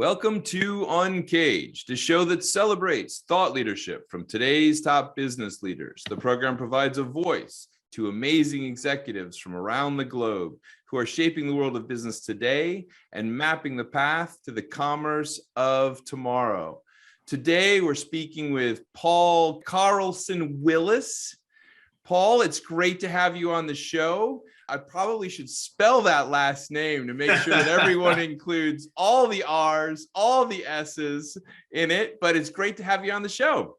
Welcome to UNCAGED, the show that celebrates thought leadership from today's top business leaders. The program provides a voice to amazing executives from around the globe who are shaping the world of business today and mapping the path to the commerce of tomorrow. Today, we're speaking with Paul Karrlsson-Willis. Paul, it's great to have you on the show. I probably should spell that last name to make sure that everyone includes all the R's, all the S's in it, but it's great to have you on the show.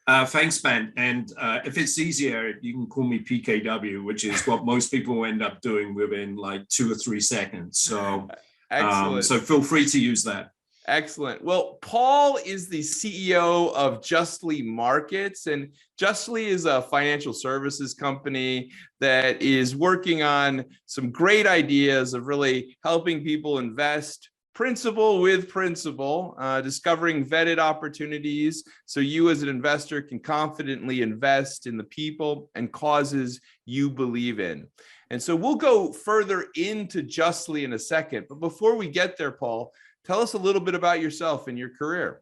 Thanks, Ben. And if it's easier, you can call me PKW, which is what most people end up doing within like 2 or 3 seconds. So, Excellent. So feel free to use that. Excellent. Well, Paul is the CEO of Justly Markets, and Justly is a financial services company that is working on some great ideas of really helping people invest principal with principal, discovering vetted opportunities so you as an investor can confidently invest in the people and causes you believe in. And so we'll go further into Justly in a second. But before we get there, Paul, tell us a little bit about yourself and your career.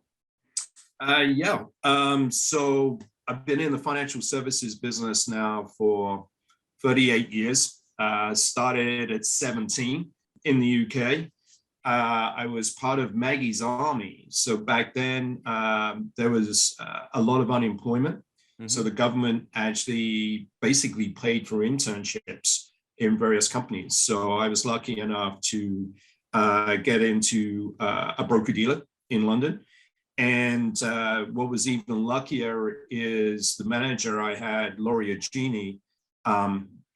So I've been in the financial services business now for 38 years. Started at 17 in the UK. I was part of Maggie's army. So back then, there was a lot of unemployment. Mm-hmm. So the government actually basically paid for internships in various companies. So I was lucky enough to get into a broker-dealer in London. And what was even luckier is the manager I had, Laurie Agini,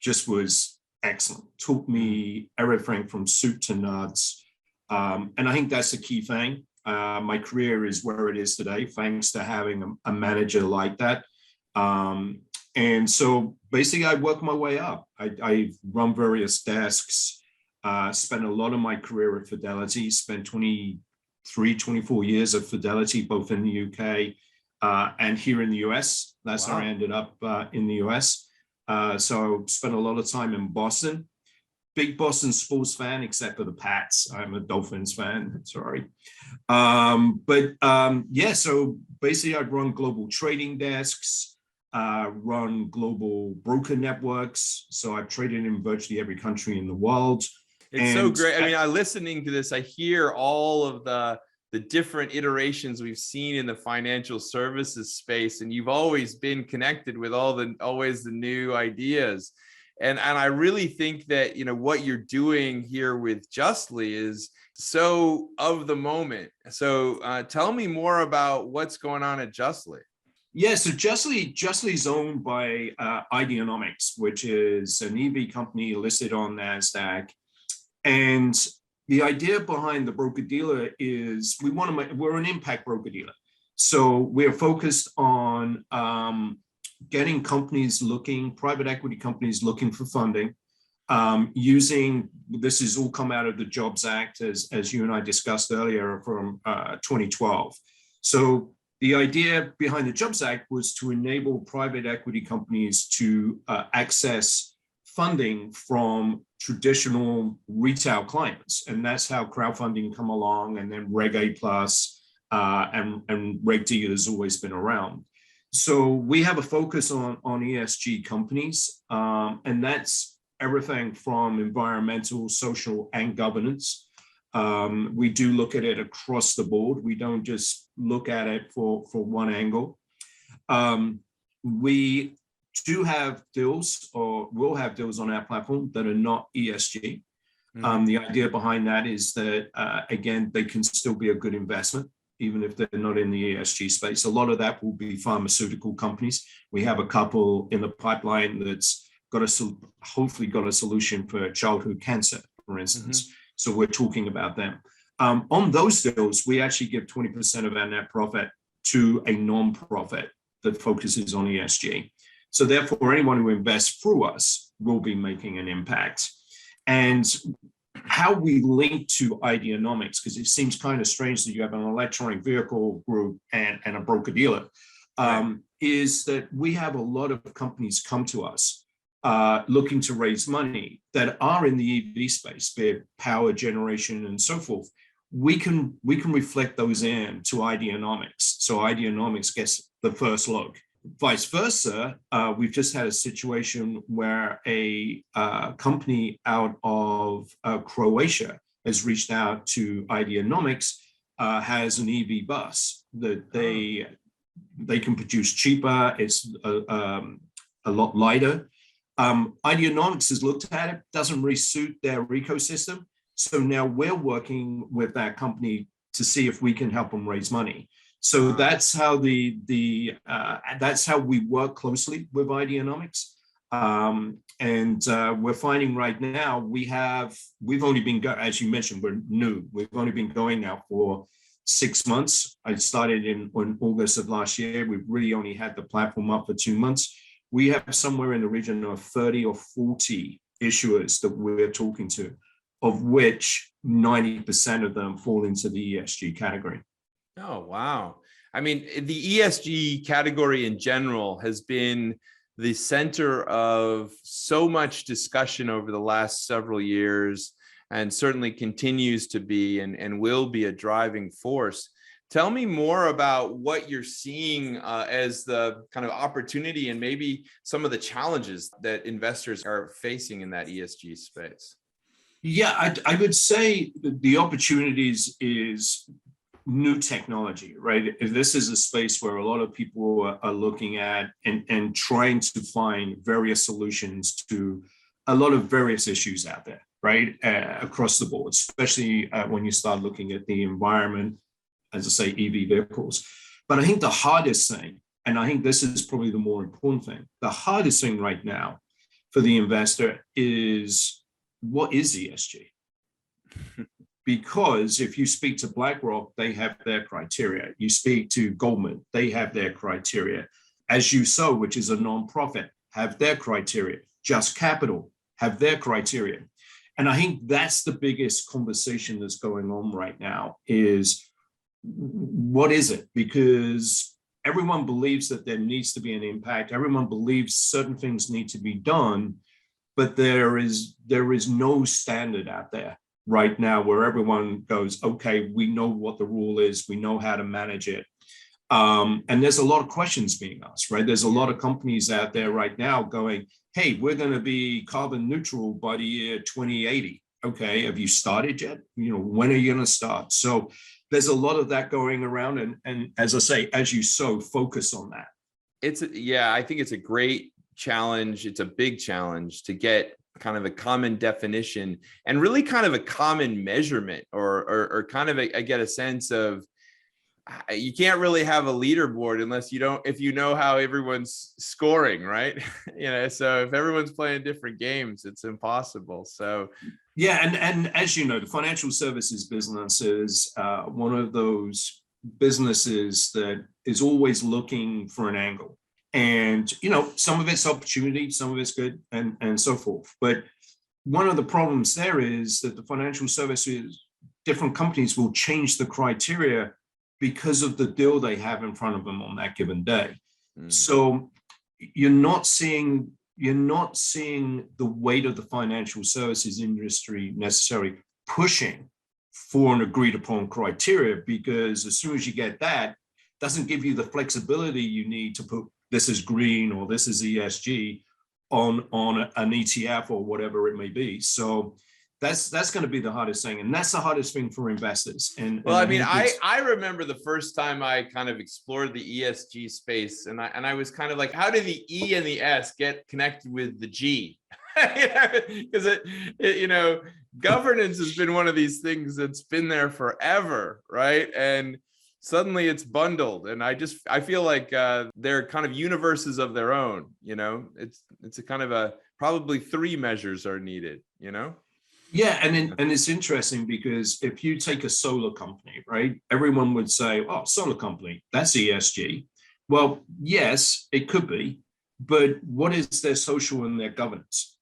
just was excellent. Taught me everything from soup to nuts. And I think that's the key thing. My career is where it is today, thanks to having a manager like that. And so basically I worked my way up. I run various desks. Spent a lot of my career at Fidelity, spent 24 years at Fidelity, both in the UK and here in the US. That's how I ended up in the US. So spent a lot of time in Boston. Big Boston sports fan, except for the Pats. I'm a Dolphins fan, sorry. So basically I'd run global trading desks, run global broker networks. So I've traded in virtually every country in the world. It's so great. I mean, listening to this, I hear all of the different iterations we've seen in the financial services space, and you've always been connected with always the new ideas. And I really think that, what you're doing here with Justly is so of the moment. So tell me more about what's going on at Justly. Yeah, so Justly is owned by Ideanomics, which is an EV company listed on NASDAQ. And the idea behind the broker-dealer is we're an impact broker-dealer. So we're focused on getting private equity companies looking for funding, this has all come out of the Jobs Act, as you and I discussed earlier, from 2012. So the idea behind the Jobs Act was to enable private equity companies to access funding from traditional retail clients. And that's how crowdfunding come along, and then Reg A Plus and Reg D has always been around. So we have a focus on ESG companies, and that's everything from environmental, social, and governance. We do look at it across the board. We don't just look at it for one angle. We do have deals, or will have deals on our platform that are not ESG. Mm-hmm. The idea behind that is that, again, they can still be a good investment, even if they're not in the ESG space. A lot of that will be pharmaceutical companies. We have a couple in the pipeline that's hopefully got a solution for childhood cancer, for instance. Mm-hmm. So we're talking about them. On those deals, we actually give 20% of our net profit to a non-profit that focuses on ESG. So therefore, anyone who invests through us will be making an impact. And how we link to Ideanomics, because it seems kind of strange that you have an electronic vehicle group and a broker-dealer, is that we have a lot of companies come to us looking to raise money that are in the EV space, be it power generation and so forth, we can reflect those into Ideanomics. So Ideanomics gets the first look. Vice versa, we've just had a situation where a company out of Croatia has reached out to Ideanomics, has an EV bus that they can produce cheaper. It's a lot lighter. Ideanomics has looked at it, doesn't really suit their ecosystem. So now we're working with that company to see if we can help them raise money. So that's how that's how we work closely with Ideanomics. And we're finding right now we've only been as you mentioned, we're new. We've only been going now for 6 months. I started in August of last year. We've really only had the platform up for 2 months. We have somewhere in the region of 30 or 40 issuers that we're talking to, of which 90% of them fall into the ESG category. Oh, wow. I mean, the ESG category in general has been the center of so much discussion over the last several years, and certainly continues to be and will be a driving force. Tell me more about what you're seeing as the kind of opportunity and maybe some of the challenges that investors are facing in that ESG space. Yeah, I would say the opportunities is new technology, right? This is a space where a lot of people are looking at and trying to find various solutions to a lot of various issues out there, right? Across the board, especially when you start looking at the environment, as I say, EV vehicles. But I think the hardest thing, and I think this is probably the more important thing, the hardest thing right now for the investor is, what is ESG? Because if you speak to BlackRock, they have their criteria. You speak to Goldman, they have their criteria. As You Sow, which is a nonprofit, have their criteria. Just Capital have their criteria. And I think that's the biggest conversation that's going on right now is, what is it? Because everyone believes that there needs to be an impact. Everyone believes certain things need to be done, but there is no standard out there right now where everyone goes, okay, we know what the rule is, we know how to manage it. And there's a lot of questions being asked, right? There's a lot of companies out there right now going, hey, we're going to be carbon neutral by the year 2080. Okay, have you started yet? When are you going to start? So there's a lot of that going around. And as I say, As You Sow, focus on that. I think it's a great challenge. It's a big challenge to get kind of a common definition and really kind of a common measurement or kind of I get a sense of, you can't really have a leaderboard if you know how everyone's scoring, right? So if everyone's playing different games, it's impossible. So yeah, and as you know, the financial services business is one of those businesses that is always looking for an angle. And, some of it's opportunity, some of it's good, and so forth. But one of the problems there is that the financial services, different companies will change the criteria because of the deal they have in front of them on that given day. So you're not seeing the weight of the financial services industry necessarily pushing for an agreed upon criteria, because as soon as you get that, doesn't give you the flexibility you need to put this is green or this is ESG on an ETF or whatever it may be. So that's going to be the hardest thing, and that's the hardest thing for investors. I remember the first time I kind of explored the ESG space, and I was kind of like, how did the E and the S get connected with the G? Because governance has been one of these things that's been there forever, right? And suddenly it's bundled, and I feel like they're kind of universes of their own. It's a kind of probably 3 measures are needed. Yeah, and it's interesting because if you take a solar company, right, everyone would say, oh, solar company, that's ESG. Well, yes, it could be, but what is their social and their governance,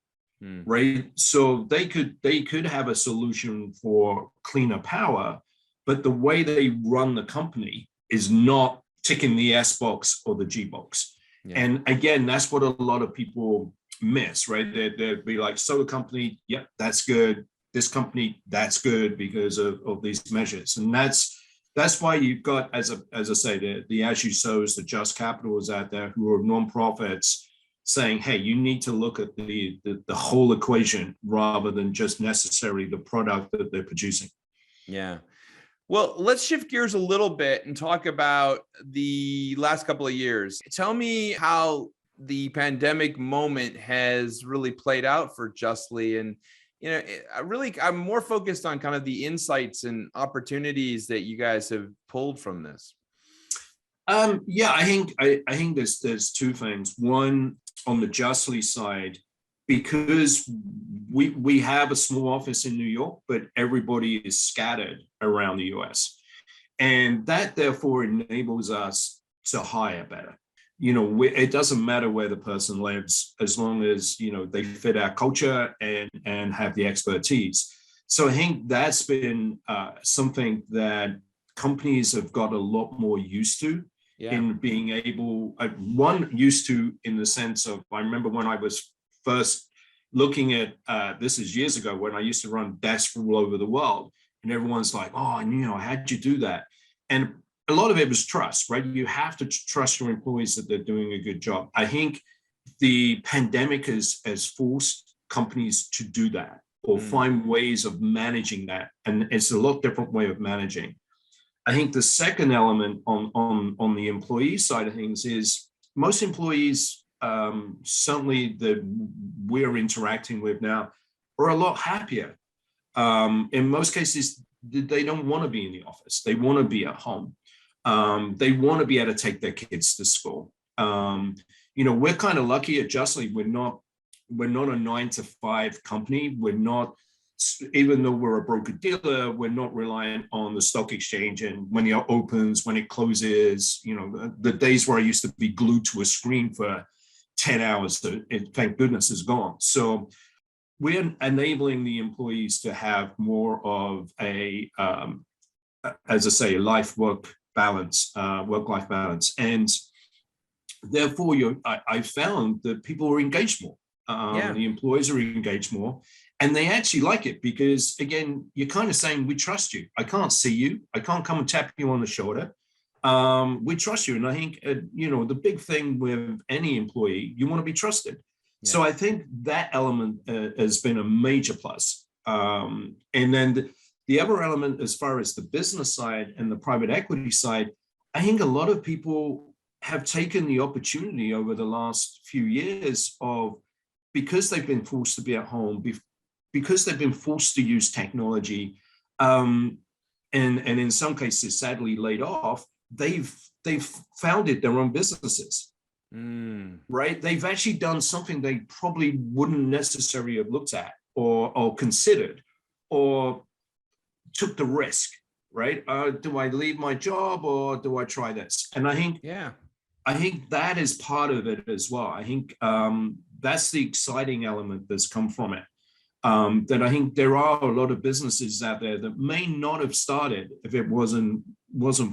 right? So they could have a solution for cleaner power, but the way they run the company is not ticking the S box or the G box. Yeah. And again, that's what a lot of people miss, right? They'd be like, solar company, yep, that's good. this company, that's good because of these measures. And that's why you've got, as I say, the As You Sows, the Just Capitals out there who are nonprofits saying, hey, you need to look at the whole equation rather than just necessarily the product that they're producing. Yeah. Well, let's shift gears a little bit and talk about the last couple of years. Tell me how the pandemic moment has really played out for Justly. And, I'm more focused on kind of the insights and opportunities that you guys have pulled from this. Yeah, I think there's two things. One, on the Justly side, because we have a small office in New York, but everybody is scattered around the US. And that therefore enables us to hire better. It doesn't matter where the person lives as long as, they fit our culture and have the expertise. So I think that's been something that companies have got a lot more used to. Yeah. In being able, used to in the sense of, I remember when I was first looking at, this is years ago, when I used to run desks all over the world, and everyone's like, oh, how'd you do that? And a lot of it was trust, right? You have to trust your employees that they're doing a good job. I think the pandemic has forced companies to do that or find ways of managing that. And it's a lot different way of managing. I think the second element on the employee side of things is most employees, certainly that we're interacting with now, are a lot happier. In most cases, they don't want to be in the office. They want to be at home. They want to be able to take their kids to school. We're kind of lucky at Justly. We're not a 9-to-5 company. We're not, even though we're a broker dealer, we're not reliant on the stock exchange and when it opens, when it closes. The days where I used to be glued to a screen for 10 hours, thank goodness, is gone. So we're enabling the employees to have more of a, as I say, work-life balance. And therefore, I found that people are engaged more. The employees are engaged more. And they actually like it because, again, you're kind of saying, we trust you. I can't see you. I can't come and tap you on the shoulder. We trust you. And I think, the big thing with any employee, you want to be trusted. Yeah. So I think that element has been a major plus. And then the other element, as far as the business side and the private equity side, I think a lot of people have taken the opportunity over the last few years of, because they've been forced to be at home, because they've been forced to use technology, and in some cases, sadly laid off, they've founded their own businesses, right? They've actually done something they probably wouldn't necessarily have looked at or considered or took the risk, right? Do I leave my job or do I try this? And I think that is part of it as well. I think that's the exciting element that's come from it. That I think there are a lot of businesses out there that may not have started if it wasn't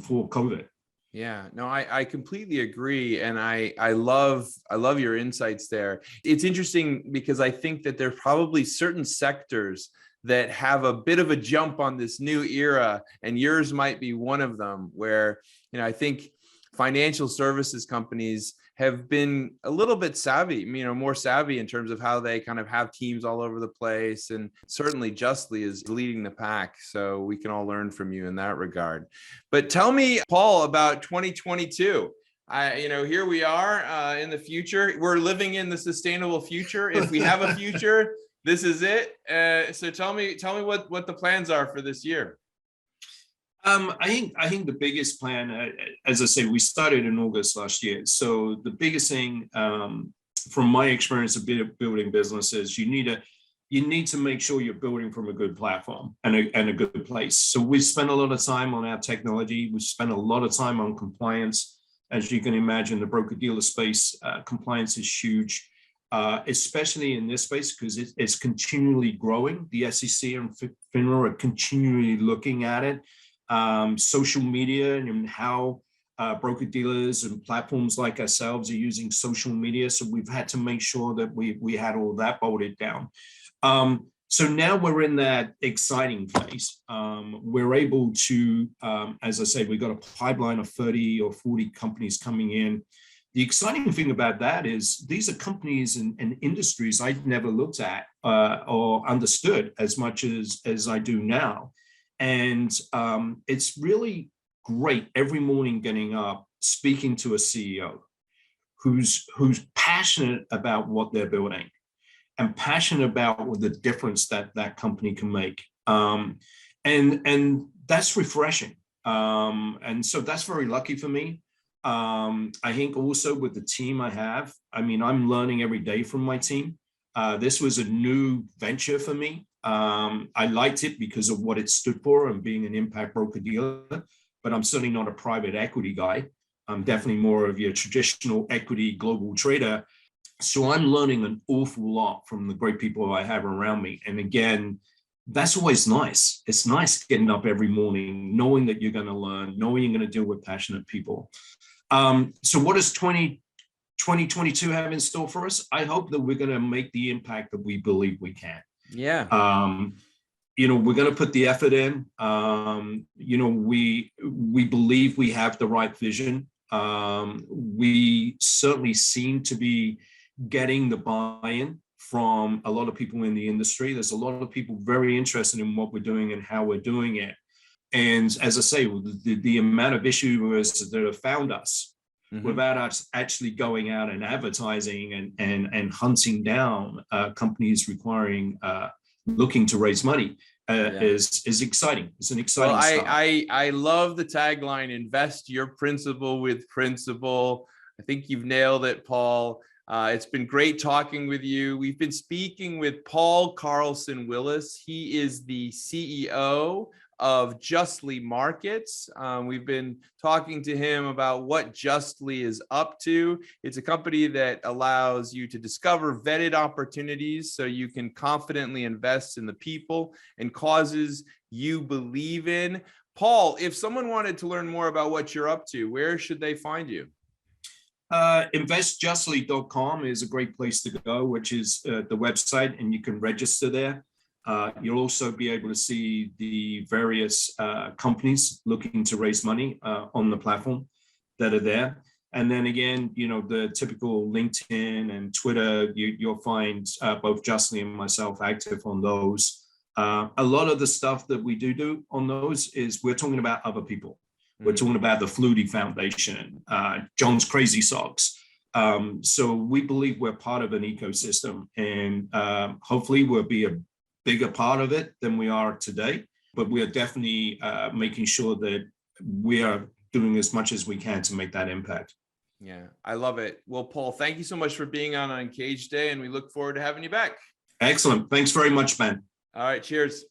for COVID. Yeah, no, I completely agree. And I love your insights there. It's interesting because I think that there are probably certain sectors that have a bit of a jump on this new era, and yours might be one of them, where, I think financial services companies have been a little bit savvy, more savvy in terms of how they kind of have teams all over the place. And certainly Justly is leading the pack. So we can all learn from you in that regard. But tell me, Paul, about 2022. Here we are in the future. We're living in the sustainable future. If we have a future, this is it. So tell me what the plans are for this year. I think the biggest plan, as I say, we started in August last year. So the biggest thing, from my experience of building businesses, you need to make sure you're building from a good platform and a good place. So we spent a lot of time on our technology. We spent a lot of time on compliance. As you can imagine, the broker-dealer space, compliance is huge, especially in this space because it's continually growing. The SEC and FINRA are continually looking at it. Social media and how broker-dealers and platforms like ourselves are using social media. So we've had to make sure that we had all that bolted down. So now we're in that exciting phase. We're able to, as I say, we've got a pipeline of 30 or 40 companies coming in. The exciting thing about that is these are companies and industries I'd never looked at or understood as much as I do now. And it's really great every morning getting up, speaking to a CEO who's passionate about what they're building and passionate about the difference that company can make. And that's refreshing. And so that's very lucky for me. I think also with the team I have, I mean, I'm learning every day from my team. This was a new venture for me. I liked it because of what it stood for and being an impact broker dealer, but I'm certainly not a private equity guy. I'm definitely more of your traditional equity global trader. So I'm learning an awful lot from the great people I have around me. And again, that's always nice. It's nice getting up every morning, knowing that you're going to learn, knowing you're going to deal with passionate people. So what does 2022 have in store for us? I hope that we're going to make the impact that we believe we can. Yeah. We're going to put the effort in. We believe we have the right vision. We certainly seem to be getting the buy-in from a lot of people in the industry. There's a lot of people very interested in what we're doing and how we're doing it. And as I say, the amount of issuers that have found us without us actually going out and advertising and hunting down companies looking to raise money is exciting. It's an exciting start. I love the tagline, invest your principal with principle. I think you've nailed it, Paul. It's been great talking with you. We've been speaking with Paul Karrlsson-Willis. He is the CEO of Justly Markets. We've been talking to him about what Justly is up to. It's a company that allows you to discover vetted opportunities so you can confidently invest in the people and causes you believe in. Paul, if someone wanted to learn more about what you're up to, where should they find you? Investjustly.com is a great place to go, which is the website, and you can register there. You'll also be able to see the various companies looking to raise money on the platform that are there. And then again, the typical LinkedIn and Twitter, you'll find both Justly and myself active on those. A lot of the stuff that we do on those is we're talking about other people. We're talking about the Flutie Foundation, John's Crazy Socks. So we believe we're part of an ecosystem, and hopefully we'll be a bigger part of it than we are today. But we are definitely making sure that we are doing as much as we can to make that impact. Yeah, I love it. Well, Paul, thank you so much for being on UNCAGED Day, and we look forward to having you back. Excellent. Thanks very much, Ben. All right, cheers.